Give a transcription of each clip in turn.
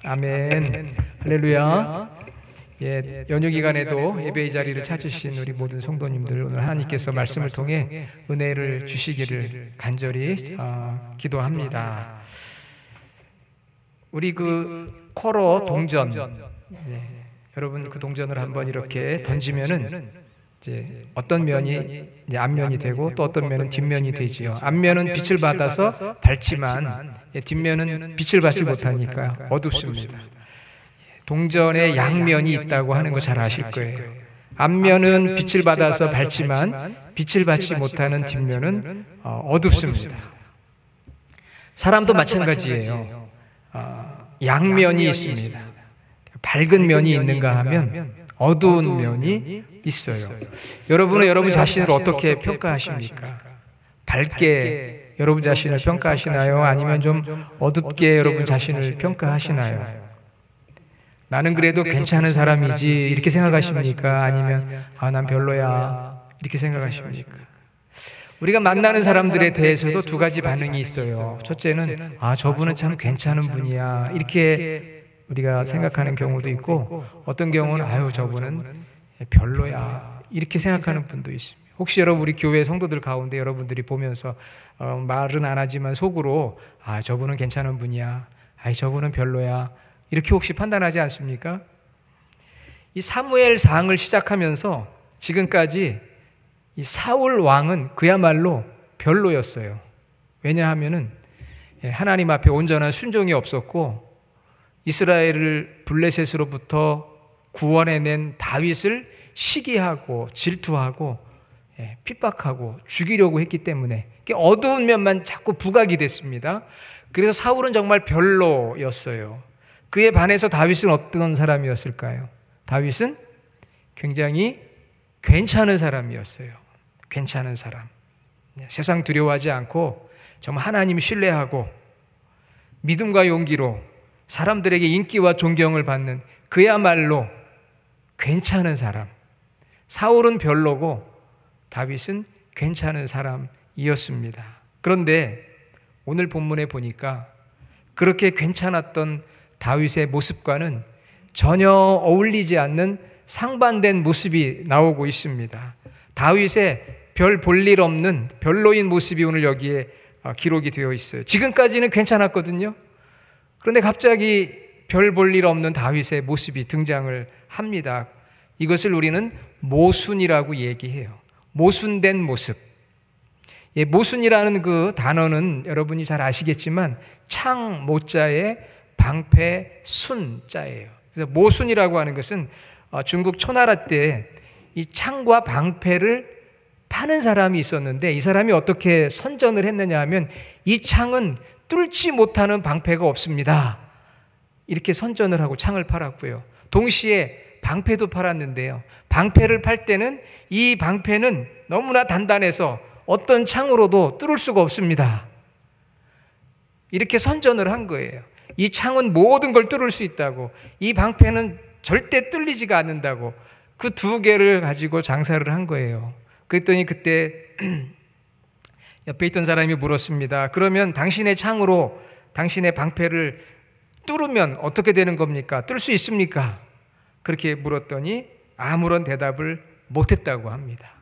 아멘. 할렐루야. 예, 연휴 기간에도 예배의 자리를 찾으신 우리 모든 성도님들, 오늘 하나님께서 말씀을 통해 은혜를 주시기를 간절히 기도합니다. 우리 그 코로 동전, 여러분 그 동전을 한번 이렇게 던지면은 이제 어떤 면이 이제 앞면이 되고 또 어떤 면은 뒷면이 되지요. 앞면은 빛을 받아서 밝지만 뒷면은 빛을 받지 못하니까 어둡습니다. 동전에 양면이 있다고 하는 거 잘 아실 거예요. 앞면은 빛을 받아서 밝지만 빛을 받지 못하는 뒷면은 어둡습니다. 사람도 마찬가지예요. 양면이 있습니다. 밝은 면이 있는가 하면 어두운 면이 있어요. 여러분은 여러분 자신을 어떻게 평가하십니까? 밝게 여러분 자신을 평가하시나요? 아니면 좀 어둡게 여러분 자신을 평가하시나요? 나는 그래도 괜찮은 사람이지 이렇게 생각하십니까? 아니면 난 별로야 이렇게 생각하십니까? 우리가 만나는 사람들에 대해서도 두 가지 반응이 있어요. 첫째는 저분은 참 괜찮은 분이야 이렇게 우리가 생각하는 경우도 있고, 어떤 경우는 저분은 별로야 이렇게 생각하는 분도 있습니다. 혹시 여러분 우리 교회 성도들 가운데 여러분들이 보면서 말은 안 하지만 속으로 저분은 괜찮은 분이야, 저분은 별로야 이렇게 혹시 판단하지 않습니까? 이 사무엘상을 시작하면서 지금까지 이 사울 왕은 그야말로 별로였어요. 왜냐하면은 하나님 앞에 온전한 순종이 없었고, 이스라엘을 블레셋으로부터 구원해낸 다윗을 시기하고 질투하고 핍박하고 죽이려고 했기 때문에 어두운 면만 자꾸 부각이 됐습니다. 그래서 사울은 정말 별로였어요. 그에 반해서 다윗은 어떤 사람이었을까요? 다윗은 굉장히 괜찮은 사람이었어요. 괜찮은 사람. 세상 두려워하지 않고 정말 하나님 신뢰하고 믿음과 용기로 사람들에게 인기와 존경을 받는 그야말로 괜찮은 사람. 사울은 별로고 다윗은 괜찮은 사람이었습니다. 그런데 오늘 본문에 보니까 그렇게 괜찮았던 다윗의 모습과는 전혀 어울리지 않는 상반된 모습이 나오고 있습니다. 다윗의 별 볼 일 없는 별로인 모습이 오늘 여기에 기록이 되어 있어요. 지금까지는 괜찮았거든요. 그런데 갑자기 별 볼 일 없는 다윗의 모습이 등장을 합니다. 이것을 우리는 모순이라고 얘기해요. 모순된 모습. 모순이라는 그 단어는 여러분이 잘 아시겠지만 창 모자에 방패 순자예요. 그래서 모순이라고 하는 것은 중국 초나라 때 이 창과 방패를 파는 사람이 있었는데, 이 사람이 어떻게 선전을 했느냐 하면 이 창은 뚫지 못하는 방패가 없습니다 이렇게 선전을 하고 창을 팔았고요. 동시에 방패도 팔았는데요, 방패를 팔 때는 이 방패는 너무나 단단해서 어떤 창으로도 뚫을 수가 없습니다 이렇게 선전을 한 거예요. 이 창은 모든 걸 뚫을 수 있다고, 이 방패는 절대 뚫리지가 않는다고, 그 두 개를 가지고 장사를 한 거예요. 그랬더니 그때 옆에 있던 사람이 물었습니다. 그러면 당신의 창으로 당신의 방패를 뚫으면 어떻게 되는 겁니까? 뚫을 수 있습니까? 그렇게 물었더니 아무런 대답을 못했다고 합니다.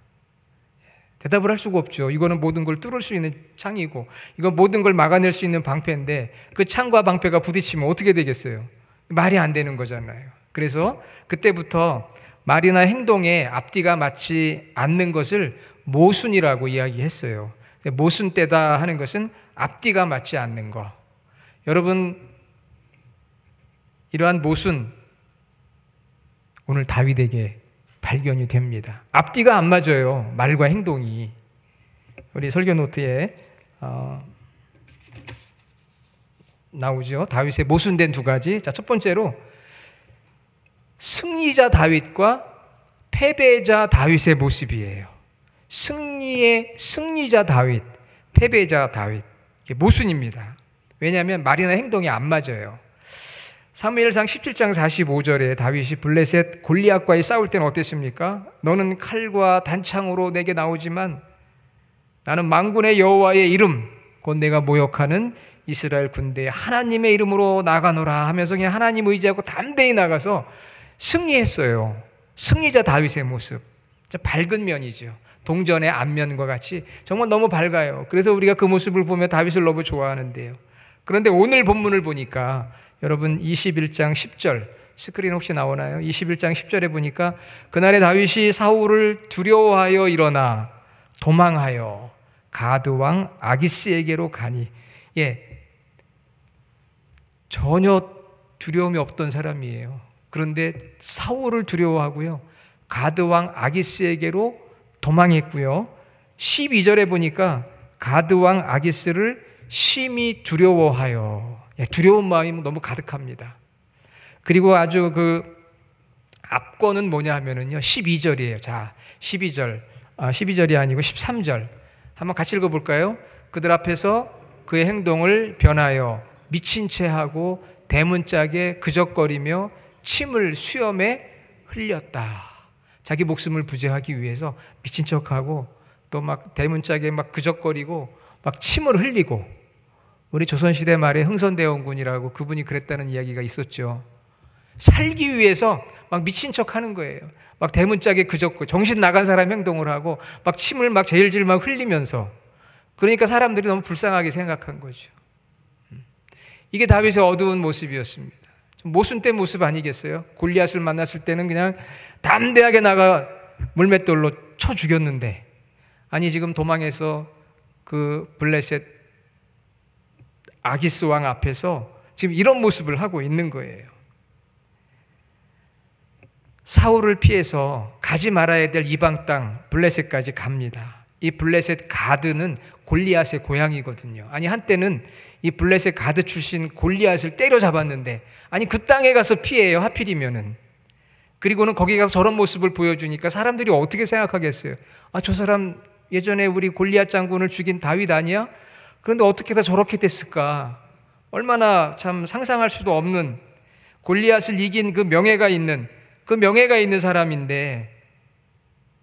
대답을 할 수가 없죠. 이거는 모든 걸 뚫을 수 있는 창이고, 이건 모든 걸 막아낼 수 있는 방패인데 그 창과 방패가 부딪히면 어떻게 되겠어요? 말이 안 되는 거잖아요. 그래서 그때부터 말이나 행동에 앞뒤가 맞지 않는 것을 모순이라고 이야기했어요. 모순되다 하는 것은 앞뒤가 맞지 않는 거. 여러분, 이러한 모순 오늘 다윗에게 발견이 됩니다. 앞뒤가 안 맞아요. 말과 행동이. 우리 설교 노트에 나오죠. 다윗의 모순된 두 가지. 자, 첫 번째로 승리자 다윗과 패배자 다윗의 모습이에요. 승리자 다윗, 패배자 다윗. 이게 모순입니다. 왜냐하면 말이나 행동이 안 맞아요. 사무엘상 17장 45절에 다윗이 블레셋 골리앗과의 싸울 때는 어땠습니까? 너는 칼과 단창으로 내게 나오지만 나는 만군의 여호와의 이름 곧 내가 모욕하는 이스라엘 군대에 하나님의 이름으로 나가노라 하면서 그냥 하나님 의지하고 담대히 나가서 승리했어요. 승리자 다윗의 모습, 밝은 면이죠. 동전의 앞면과 같이 정말 너무 밝아요. 그래서 우리가 그 모습을 보며 다윗을 너무 좋아하는데요. 그런데 오늘 본문을 보니까 여러분 21장 10절 스크린 혹시 나오나요? 21장 10절에 보니까 그날에 다윗이 사울을 두려워하여 일어나 도망하여 가드 왕 아기스에게로 가니, 전혀 두려움이 없던 사람이에요. 그런데 사울을 두려워하고요, 가드 왕 아기스에게로 도망했고요. 12절에 보니까 가드 왕 아기스를 심히 두려워하여, 두려운 마음이 너무 가득합니다. 그리고 아주 그 앞권은 뭐냐 하면은요, 12절이에요. 자, 12절이 아니고 13절 한번 같이 읽어볼까요? 그들 앞에서 그의 행동을 변하여 미친 채 하고 대문짝에 그적거리며 침을 수염에 흘렸다. 자기 목숨을 부재하기 위해서 미친 척하고 또 막 대문짝에 막 그적거리고 막 침을 흘리고, 우리 조선시대 말에 흥선대원군이라고 그분이 그랬다는 이야기가 있었죠. 살기 위해서 막 미친 척 하는 거예요. 막 대문짝에 그적고 정신 나간 사람 행동을 하고 막 침을 막 제일질 막 흘리면서, 그러니까 사람들이 너무 불쌍하게 생각한 거죠. 이게 다윗의 어두운 모습이었습니다. 좀 모순된 모습 아니겠어요? 골리앗을 만났을 때는 그냥 담대하게 나가 물맷돌로 쳐 죽였는데, 아니 지금 도망해서 그 블레셋 아기스 왕 앞에서 지금 이런 모습을 하고 있는 거예요. 사울을 피해서 가지 말아야 될 이방 땅 블레셋까지 갑니다. 이 블레셋 가드는 골리앗의 고향이거든요. 아니 한때는 이 블레셋 가드 출신 골리앗을 때려잡았는데, 아니 그 땅에 가서 피해요, 하필이면은. 그리고는 거기 가서 저런 모습을 보여주니까 사람들이 어떻게 생각하겠어요? 아, 저 사람 예전에 우리 골리앗 장군을 죽인 다윗 아니야? 그런데 어떻게 다 저렇게 됐을까? 얼마나 참 상상할 수도 없는, 골리앗을 이긴 그 명예가 있는 사람인데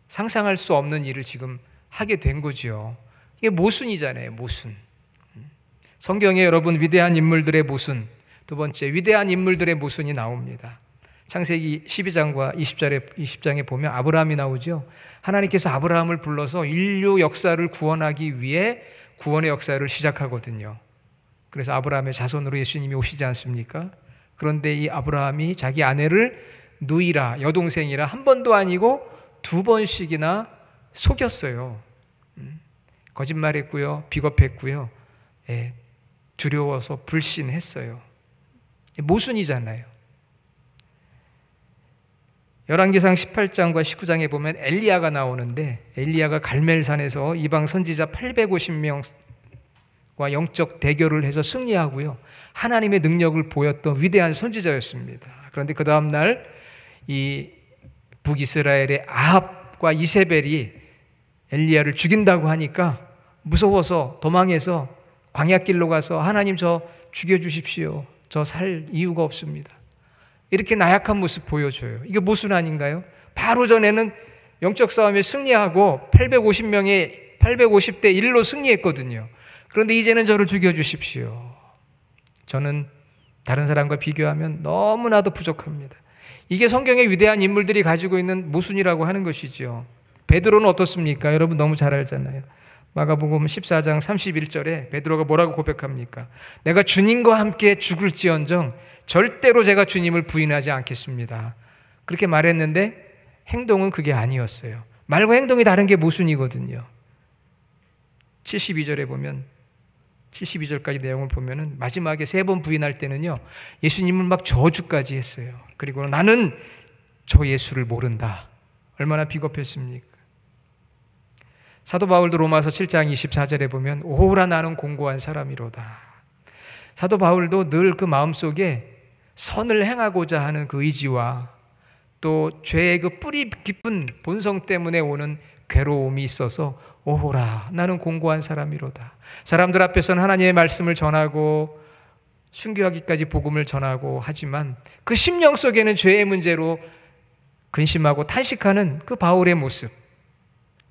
상상할 수 없는 일을 지금 하게 된 거죠. 이게 모순이잖아요, 모순. 성경에 여러분 위대한 인물들의 모순, 두 번째 위대한 인물들의 모순이 나옵니다. 창세기 12장과 20장에 보면 아브라함이 나오죠. 하나님께서 아브라함을 불러서 인류 역사를 구원하기 위해 구원의 역사를 시작하거든요. 그래서 아브라함의 자손으로 예수님이 오시지 않습니까? 그런데 이 아브라함이 자기 아내를 누이라, 여동생이라 한 번도 아니고 두 번씩이나 속였어요. 거짓말했고요, 비겁했고요, 두려워서 불신했어요. 모순이잖아요. 열왕기상 18장과 19장에 보면 엘리야가 나오는데, 엘리야가 갈멜산에서 이방 선지자 850명과 영적 대결을 해서 승리하고요, 하나님의 능력을 보였던 위대한 선지자였습니다. 그런데 그 다음 날 이 북이스라엘의 아합과 이세벨이 엘리야를 죽인다고 하니까 무서워서 도망해서 광야길로 가서 하나님 저 죽여주십시오. 저 살 이유가 없습니다. 이렇게 나약한 모습 보여줘요. 이게 모순 아닌가요? 바로 전에는 영적 싸움에 승리하고 850대 1로 승리했거든요. 그런데 이제는 저를 죽여주십시오. 저는 다른 사람과 비교하면 너무나도 부족합니다. 이게 성경의 위대한 인물들이 가지고 있는 모순이라고 하는 것이죠. 베드로는 어떻습니까? 여러분 너무 잘 알잖아요. 마가복음 14장 31절에 베드로가 뭐라고 고백합니까? 내가 주님과 함께 죽을지언정 절대로 제가 주님을 부인하지 않겠습니다. 그렇게 말했는데 행동은 그게 아니었어요. 말과 행동이 다른 게 모순이거든요. 72절에 보면 72절까지 내용을 보면은 마지막에 3번 부인할 때는요, 예수님을 막 저주까지 했어요. 그리고 나는 저 예수를 모른다. 얼마나 비겁했습니까? 사도 바울도 로마서 7장 24절에 보면 오호라 나는 공고한 사람이로다. 사도 바울도 늘 그 마음속에 선을 행하고자 하는 그 의지와 또 죄의 그 뿌리 깊은 본성 때문에 오는 괴로움이 있어서 오호라 나는 공고한 사람이로다. 사람들 앞에서는 하나님의 말씀을 전하고 순교하기까지 복음을 전하고 하지만 그 심령 속에는 죄의 문제로 근심하고 탄식하는 그 바울의 모습,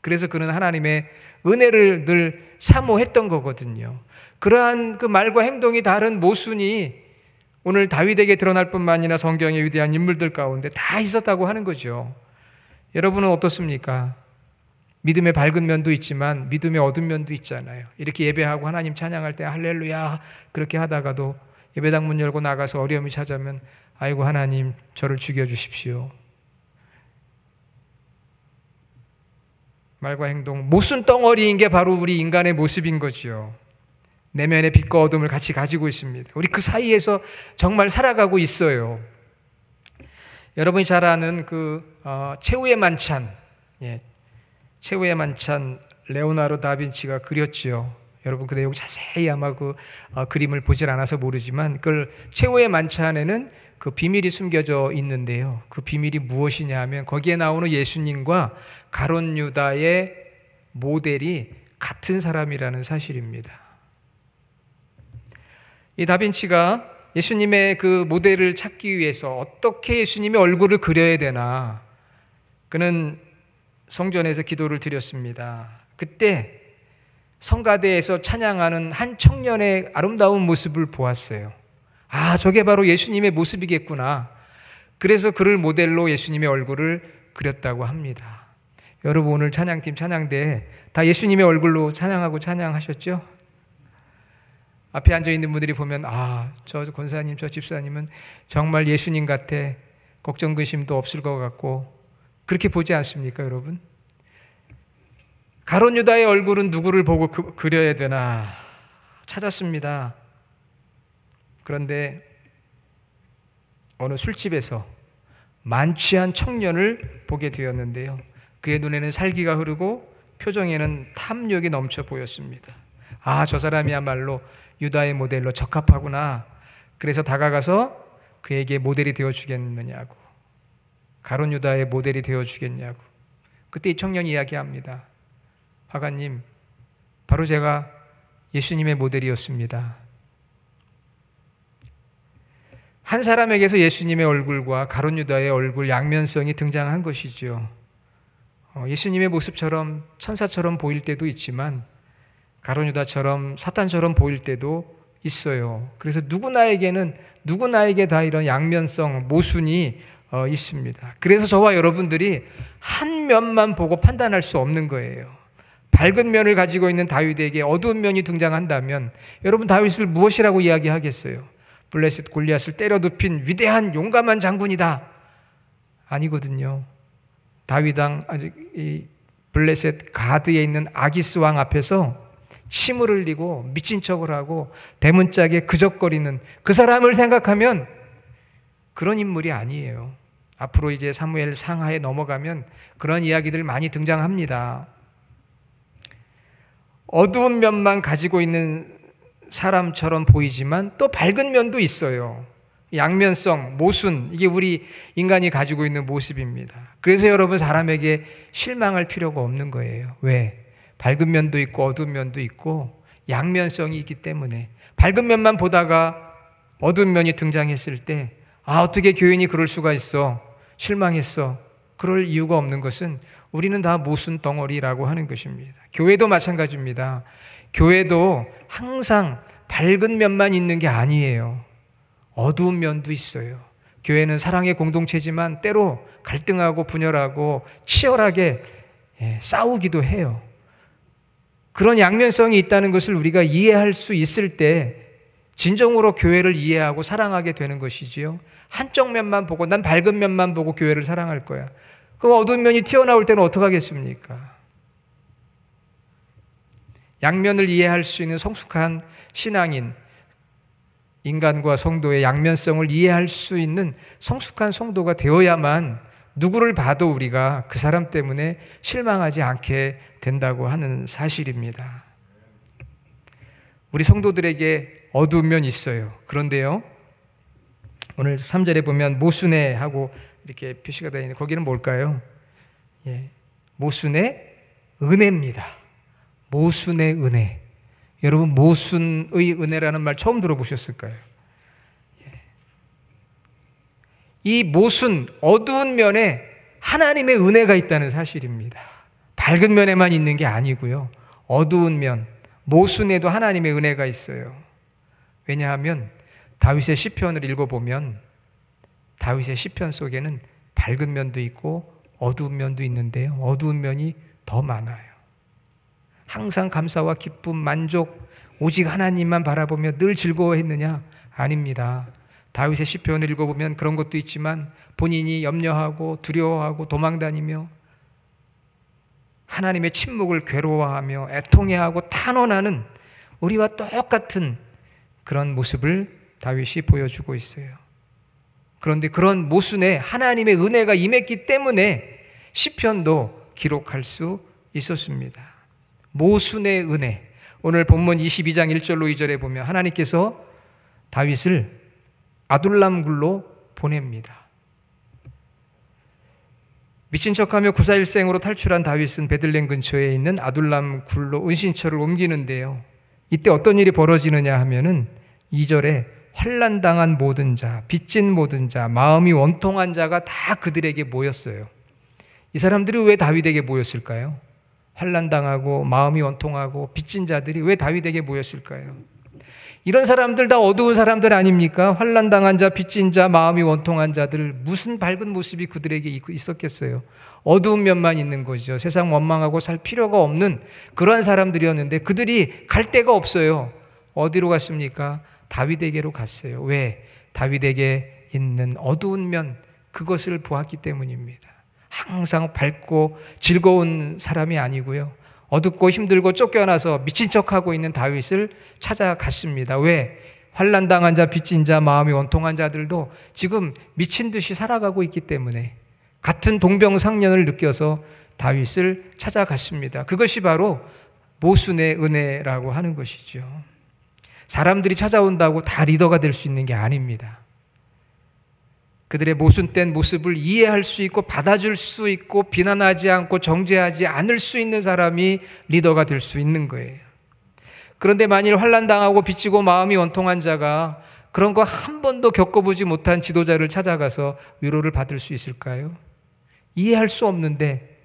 그래서 그는 하나님의 은혜를 늘 사모했던 거거든요. 그러한 그 말과 행동이 다른 모순이 오늘 다윗에게 드러날 뿐만 아니라 성경의 위대한 인물들 가운데 다 있었다고 하는 거죠. 여러분은 어떻습니까? 믿음의 밝은 면도 있지만 믿음의 어두운 면도 있잖아요. 이렇게 예배하고 하나님 찬양할 때 할렐루야 그렇게 하다가도 예배당 문 열고 나가서 어려움이 찾아오면 아이고 하나님 저를 죽여주십시오. 말과 행동, 모순 덩어리인 게 바로 우리 인간의 모습인 거지요. 내면의 빛과 어둠을 같이 가지고 있습니다. 우리 그 사이에서 정말 살아가고 있어요. 여러분이 잘 아는 최후의 만찬, 최후의 만찬 레오나르도 다빈치가 그렸지요. 여러분 그 내용 자세히 아마 그림을 보질 않아서 모르지만 그 최후의 만찬에는 그 비밀이 숨겨져 있는데요. 그 비밀이 무엇이냐 하면 거기에 나오는 예수님과 가룟 유다의 모델이 같은 사람이라는 사실입니다. 이 다빈치가 예수님의 그 모델을 찾기 위해서 어떻게 예수님의 얼굴을 그려야 되나 그는 성전에서 기도를 드렸습니다. 그때 성가대에서 찬양하는 한 청년의 아름다운 모습을 보았어요. 아, 저게 바로 예수님의 모습이겠구나. 그래서 그를 모델로 예수님의 얼굴을 그렸다고 합니다. 여러분 오늘 찬양팀 찬양대 다 예수님의 얼굴로 찬양하고 찬양하셨죠? 앞에 앉아있는 분들이 보면 저 권사님, 저 집사님은 정말 예수님 같아. 걱정 근심도 없을 것 같고 그렇게 보지 않습니까 여러분? 가룟 유다의 얼굴은 누구를 보고 그려야 되나 찾았습니다. 그런데 어느 술집에서 만취한 청년을 보게 되었는데요. 그의 눈에는 살기가 흐르고 표정에는 탐욕이 넘쳐 보였습니다. 저 사람이야말로 유다의 모델로 적합하구나. 그래서 다가가서 그에게 모델이 되어주겠느냐고, 가룟 유다의 모델이 되어주겠냐고. 그때 이 청년이 이야기합니다. 화가님, 바로 제가 예수님의 모델이었습니다. 한 사람에게서 예수님의 얼굴과 가룟 유다의 얼굴 양면성이 등장한 것이죠. 예수님의 모습처럼 천사처럼 보일 때도 있지만 가룟 유다처럼 사탄처럼 보일 때도 있어요. 그래서 누구나에게 다 이런 양면성, 모순이 있습니다. 그래서 저와 여러분들이 한 면만 보고 판단할 수 없는 거예요. 밝은 면을 가지고 있는 다윗에게 어두운 면이 등장한다면 여러분 다윗을 무엇이라고 이야기하겠어요? 블레셋 골리앗을 때려 눕힌 위대한 용감한 장군이다. 아니거든요. 이 블레셋 가드에 있는 아기스 왕 앞에서 침을 흘리고 미친 척을 하고 대문짝에 그적거리는 그 사람을 생각하면 그런 인물이 아니에요. 앞으로 이제 사무엘 상하에 넘어가면 그런 이야기들 많이 등장합니다. 어두운 면만 가지고 있는 사람처럼 보이지만 또 밝은 면도 있어요. 양면성, 모순, 이게 우리 인간이 가지고 있는 모습입니다. 그래서 여러분 사람에게 실망할 필요가 없는 거예요. 왜? 밝은 면도 있고 어두운 면도 있고 양면성이 있기 때문에 밝은 면만 보다가 어두운 면이 등장했을 때 어떻게 교인이 그럴 수가 있어? 실망했어. 그럴 이유가 없는 것은 우리는 다 모순 덩어리라고 하는 것입니다. 교회도 마찬가지입니다. 교회도 항상 밝은 면만 있는 게 아니에요. 어두운 면도 있어요. 교회는 사랑의 공동체지만 때로 갈등하고 분열하고 치열하게 싸우기도 해요. 그런 양면성이 있다는 것을 우리가 이해할 수 있을 때 진정으로 교회를 이해하고 사랑하게 되는 것이지요. 한쪽 면만 보고 난 밝은 면만 보고 교회를 사랑할 거야. 그 어두운 면이 튀어나올 때는 어떡하겠습니까? 양면을 이해할 수 있는 성숙한 신앙인, 인간과 성도의 양면성을 이해할 수 있는 성숙한 성도가 되어야만 누구를 봐도 우리가 그 사람 때문에 실망하지 않게 된다고 하는 사실입니다. 우리 성도들에게 어두운 면이 있어요. 그런데요, 오늘 3절에 보면 모순의 하고 이렇게 표시가 되어 있는데 거기는 뭘까요? 모순의 은혜입니다. 모순의 은혜. 여러분 모순의 은혜라는 말 처음 들어보셨을까요? 이 모순, 어두운 면에 하나님의 은혜가 있다는 사실입니다. 밝은 면에만 있는 게 아니고요. 어두운 면, 모순에도 하나님의 은혜가 있어요. 왜냐하면 다윗의 시편을 읽어보면 다윗의 시편 속에는 밝은 면도 있고 어두운 면도 있는데요, 어두운 면이 더 많아요. 항상 감사와 기쁨, 만족, 오직 하나님만 바라보며 늘 즐거워했느냐? 아닙니다. 다윗의 시편을 읽어보면 그런 것도 있지만 본인이 염려하고 두려워하고 도망다니며 하나님의 침묵을 괴로워하며 애통해하고 탄원하는 우리와 똑같은 그런 모습을 다윗이 보여주고 있어요. 그런데 그런 모순에 하나님의 은혜가 임했기 때문에 시편도 기록할 수 있었습니다. 모순의 은혜. 오늘 본문 22장 1절로 2절에 보면 하나님께서 다윗을 아둘람 굴로 보냅니다. 미친 척하며 구사일생으로 탈출한 다윗은 베들레헴 근처에 있는 아둘람 굴로 은신처를 옮기는데요, 이때 어떤 일이 벌어지느냐 하면은 2절에 환난당한 모든 자, 빚진 모든 자, 마음이 원통한 자가 다 그들에게 모였어요. 이 사람들이 왜 다윗에게 모였을까요? 환난당하고 마음이 원통하고 빚진 자들이 왜 다윗에게 모였을까요? 이런 사람들 다 어두운 사람들 아닙니까? 환난당한 자, 빚진 자, 마음이 원통한 자들, 무슨 밝은 모습이 그들에게 있었겠어요? 어두운 면만 있는 거죠. 세상 원망하고 살 필요가 없는 그러한 사람들이었는데 그들이 갈 데가 없어요. 어디로 갔습니까? 다윗에게로 갔어요. 왜? 다윗에게 있는 어두운 면, 그것을 보았기 때문입니다. 항상 밝고 즐거운 사람이 아니고요, 어둡고 힘들고 쫓겨나서 미친 척하고 있는 다윗을 찾아갔습니다. 왜? 환난당한 자, 빚진 자, 마음이 원통한 자들도 지금 미친 듯이 살아가고 있기 때문에 같은 동병상련을 느껴서 다윗을 찾아갔습니다. 그것이 바로 모순의 은혜라고 하는 것이죠. 사람들이 찾아온다고 다 리더가 될 수 있는 게 아닙니다. 그들의 모순된 모습을 이해할 수 있고 받아줄 수 있고 비난하지 않고 정죄하지 않을 수 있는 사람이 리더가 될 수 있는 거예요. 그런데 만일 환난당하고 빚지고 마음이 원통한 자가 그런 거 한 번도 겪어보지 못한 지도자를 찾아가서 위로를 받을 수 있을까요? 이해할 수 없는데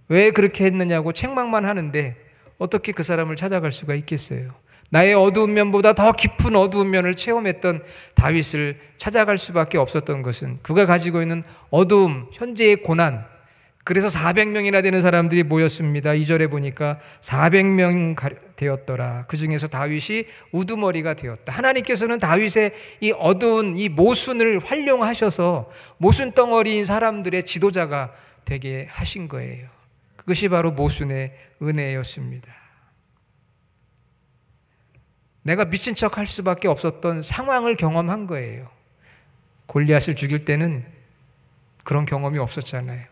왜 그렇게 했느냐고 책망만 하는데 어떻게 그 사람을 찾아갈 수가 있겠어요? 나의 어두운 면보다 더 깊은 어두운 면을 체험했던 다윗을 찾아갈 수밖에 없었던 것은 그가 가지고 있는 어두움, 현재의 고난. 그래서 400명이나 되는 사람들이 모였습니다. 2절에 보니까 400명 되었더라. 그 중에서 다윗이 우두머리가 되었다. 하나님께서는 다윗의 이 어두운 이 모순을 활용하셔서 모순 덩어리인 사람들의 지도자가 되게 하신 거예요. 그것이 바로 모순의 은혜였습니다. 내가 미친 척 할 수밖에 없었던 상황을 경험한 거예요. 골리앗을 죽일 때는 그런 경험이 없었잖아요.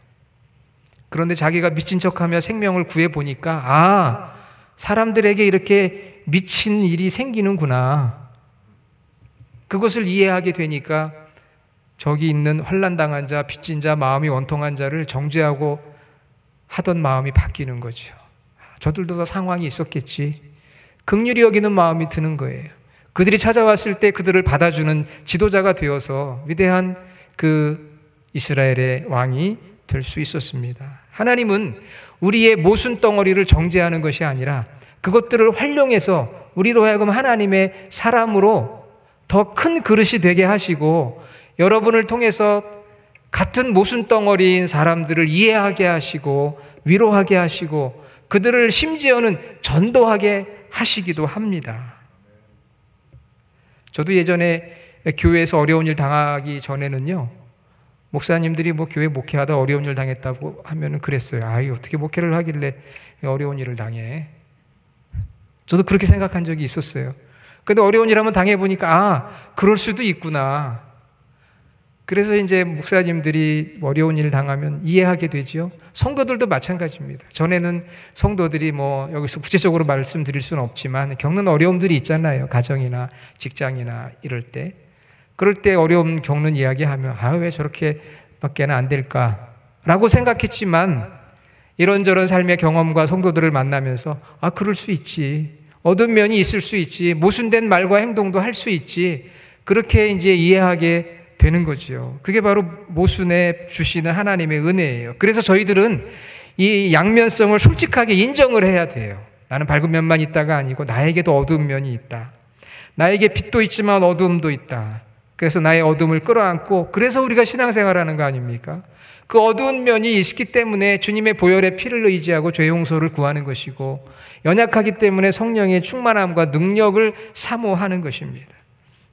그런데 자기가 미친 척하며 생명을 구해보니까 사람들에게 이렇게 미친 일이 생기는구나. 그것을 이해하게 되니까 저기 있는 환난당한 자, 빚진 자, 마음이 원통한 자를 정죄하고 하던 마음이 바뀌는 거죠. 저들도 다 상황이 있었겠지. 긍휼히 여기는 마음이 드는 거예요. 그들이 찾아왔을 때 그들을 받아주는 지도자가 되어서 위대한 그 이스라엘의 왕이 될 수 있었습니다. 하나님은 우리의 모순 덩어리를 정죄하는 것이 아니라 그것들을 활용해서 우리로 하여금 하나님의 사람으로 더 큰 그릇이 되게 하시고 여러분을 통해서 같은 모순 덩어리인 사람들을 이해하게 하시고 위로하게 하시고 그들을 심지어는 전도하게 하시기도 합니다. 저도 예전에 교회에서 어려운 일 당하기 전에는요, 목사님들이 뭐 교회 목회하다 어려운 일 당했다고 하면은 그랬어요. 어떻게 목회를 하길래 어려운 일을 당해? 저도 그렇게 생각한 적이 있었어요. 근데 어려운 일 한번 당해보니까 그럴 수도 있구나. 그래서 이제 목사님들이 어려운 일을 당하면 이해하게 되죠. 성도들도 마찬가지입니다. 전에는 성도들이 뭐 여기서 구체적으로 말씀드릴 수는 없지만 겪는 어려움들이 있잖아요. 가정이나 직장이나 이럴 때. 그럴 때 어려움 겪는 이야기하면 왜 저렇게밖에는 안 될까? 라고 생각했지만 이런저런 삶의 경험과 성도들을 만나면서 그럴 수 있지. 어두운 면이 있을 수 있지. 모순된 말과 행동도 할 수 있지. 그렇게 이제 이해하게 되는 거죠. 그게 바로 모순에 주시는 하나님의 은혜예요. 그래서 저희들은 이 양면성을 솔직하게 인정을 해야 돼요. 나는 밝은 면만 있다가 아니고 나에게도 어두운 면이 있다. 나에게 빛도 있지만 어두움도 있다. 그래서 나의 어둠을 끌어안고, 그래서 우리가 신앙생활하는 거 아닙니까? 그 어두운 면이 있기 때문에 주님의 보혈의 피를 의지하고 죄 용서를 구하는 것이고, 연약하기 때문에 성령의 충만함과 능력을 사모하는 것입니다.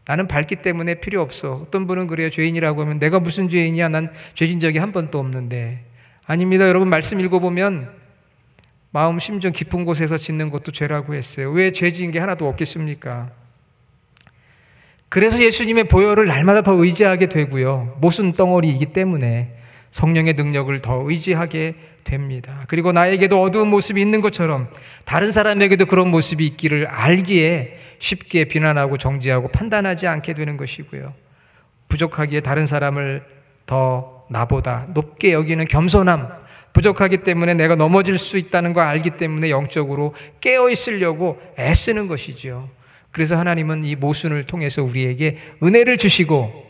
나는 밝기 때문에 필요 없어. 어떤 분은 그래요. 죄인이라고 하면 내가 무슨 죄인이야? 난 죄진 적이 한 번도 없는데. 아닙니다. 여러분, 말씀 읽어보면 마음 심정 깊은 곳에서 짓는 것도 죄라고 했어요. 왜 죄 지은 게 하나도 없겠습니까? 그래서 예수님의 보혈을 날마다 더 의지하게 되고요. 모순 덩어리이기 때문에 성령의 능력을 더 의지하게 됩니다. 그리고 나에게도 어두운 모습이 있는 것처럼 다른 사람에게도 그런 모습이 있기를 알기에 쉽게 비난하고 정죄하고 판단하지 않게 되는 것이고요. 부족하기에 다른 사람을 더 나보다 높게 여기는 겸손함, 부족하기 때문에 내가 넘어질 수 있다는 걸 알기 때문에 영적으로 깨어 있으려고 애쓰는 것이죠. 그래서 하나님은 이 모순을 통해서 우리에게 은혜를 주시고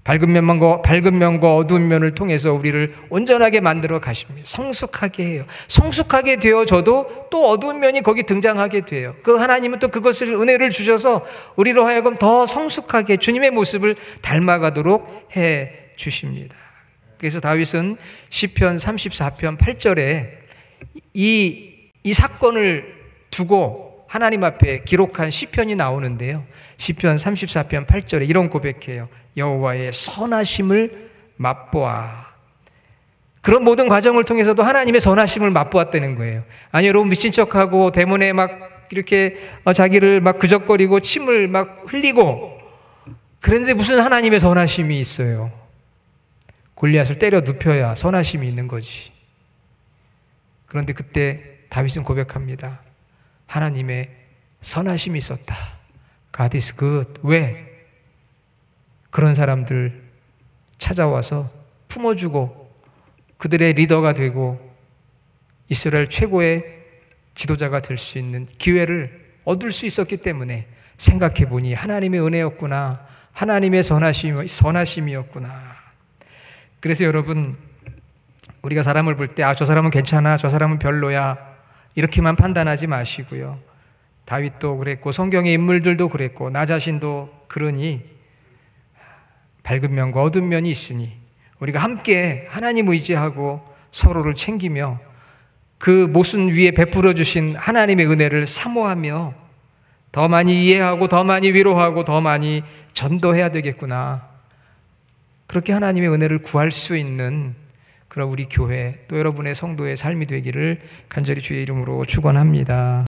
밝은 면과 어두운 면을 통해서 우리를 온전하게 만들어 가십니다. 성숙하게 해요. 성숙하게 되어져도 또 어두운 면이 거기 등장하게 돼요. 그 하나님은 또 그것을 은혜를 주셔서 우리로 하여금 더 성숙하게 주님의 모습을 닮아가도록 해 주십니다. 그래서 다윗은 시편 34편 8절에 이 사건을 두고 하나님 앞에 기록한 시편이 나오는데요. 시편 34편 8절에 이런 고백해요. 여호와의 선하심을 맛보아. 그런 모든 과정을 통해서도 하나님의 선하심을 맛보았다는 거예요. 아니, 여러분, 미친 척하고 대문에 막 이렇게 자기를 막 그적거리고 침을 막 흘리고 그런데 무슨 하나님의 선하심이 있어요? 골리앗을 때려 눕혀야 선하심이 있는 거지. 그런데 그때 다윗은 고백합니다. 하나님의 선하심이 있었다. God is good. 왜? 그런 사람들 찾아와서 품어주고 그들의 리더가 되고 이스라엘 최고의 지도자가 될 수 있는 기회를 얻을 수 있었기 때문에 생각해 보니 하나님의 은혜였구나. 하나님의 선하심이었구나. 그래서 여러분, 우리가 사람을 볼 때 저 사람은 괜찮아, 저 사람은 별로야 이렇게만 판단하지 마시고요. 다윗도 그랬고 성경의 인물들도 그랬고 나 자신도 그러니 밝은 면과 어두운 면이 있으니 우리가 함께 하나님 의지하고 서로를 챙기며 그 모순 위에 베풀어 주신 하나님의 은혜를 사모하며 더 많이 이해하고 더 많이 위로하고 더 많이 전도해야 되겠구나. 그렇게 하나님의 은혜를 구할 수 있는 그런 우리 교회 또 여러분의 성도의 삶이 되기를 간절히 주의 이름으로 축원합니다.